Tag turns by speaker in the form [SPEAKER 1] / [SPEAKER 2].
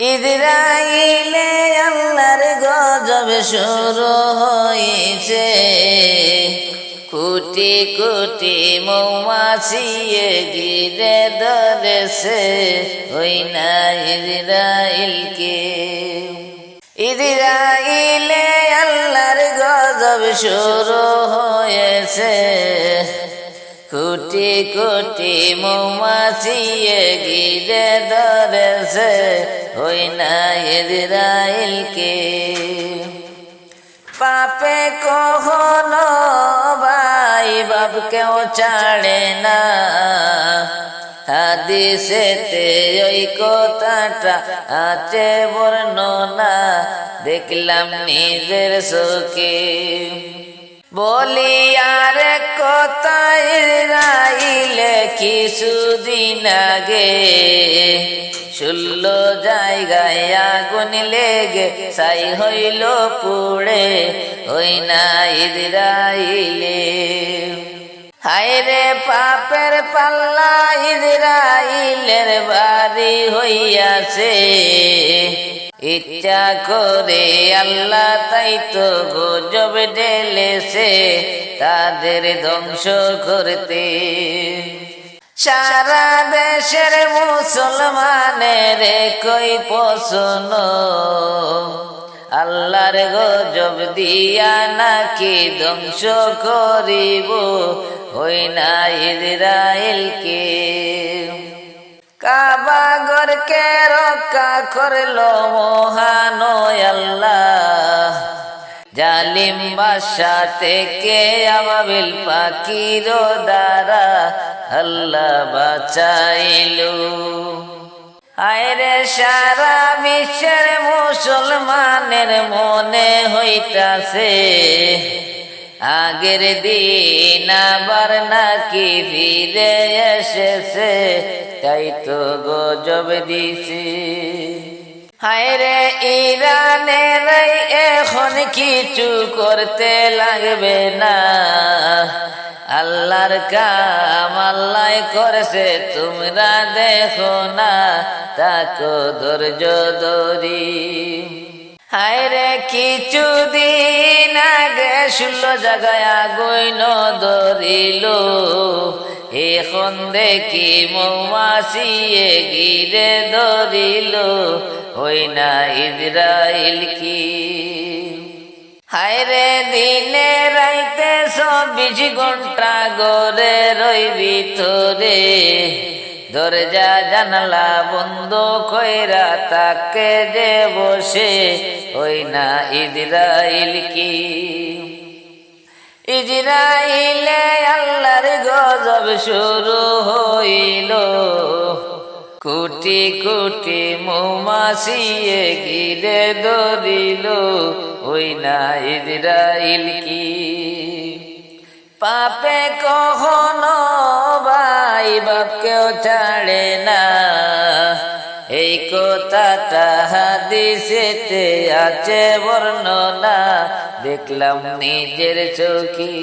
[SPEAKER 1] ইসরাইলে আল্লাহর গজব শুরু হয়েছে, কোটি কোটি মৌমাছি ঘিরে ধরেছে ওই না ইসরাইলকে। ইসরাইলে আল্লাহর গজব শুরু হয়েছে, কোটি কোটি মৌমাছি ঘিরে ধরেছে ওই না ইসরাইলকে। পাপে কখনো ভাই বাপকেও ছাড়ে না, হাদিসেতে ওই কথাটা আছে বর্ণনা, দেখলাম নিজের চোখে। বলি আর কথা, ইসরাইলে কিছুদিন আগে 16 জায়গায় আগুন লেগে ছাই হইল পুড়ে ওই না ইসরাইলে। হায়রে পাপের পাল্লা ইসরাইলের বাড়ি হইয়াছে, ইচ্ছা করে আল্লাহ তাই তো গজব ঢেলেছে তাদের ধ্বংস করতে। সারা দেশের মুসলমানের কই প্রশ্ন, আল্লাহর গজব দিয়া নাকি ধ্বংস করিব ওই না ইসরাইলকে। কাবা ঘরকে রক্ষা করলো মহান আল্লাহ, জালিম বাদশা থেকে আবাবিল পাখির দ্বারা আল্লাহ বাঁচাইলো। আয়রে সারা বিশ্বের মুসলমানের মনে হইতাছে আগের দিন আবার নাকি ফিরে এসেছে, তাই তো গজব দিছে। হায়রে ইরানের এখন কিছু করতে লাগবে না, আল্লাহর কাম আল্লাহ করেছে তোমরা দেখো না, তাকো ধৈর্য ধরি। হায়রে কিছুদিন আগে 16 জায়গায় আগুন ধরিল, এখন দেখি মৌমাছি ঘিরে ধরিল ওই না ইসরাইল কি। হায়রে দিনে রাইতে 24 ঘন্টা ঘরে রই ভিতরে, দরজা জানালা বন্ধ কইরা তাকে যে বসে ওই না ইসরাইল কি। ইসরাইলে আল্লাহর গজব শুরু হইল, কোটি কোটি মৌমাছি ঘিরে ধরিল ওই না ইসরাইল কি। পাপে কখনো ভাই বাপকেও ছাড়ে না, এই কথাটা হাদিসেতে আছে বর্ণনা, দেখলাম নিজের চোখে।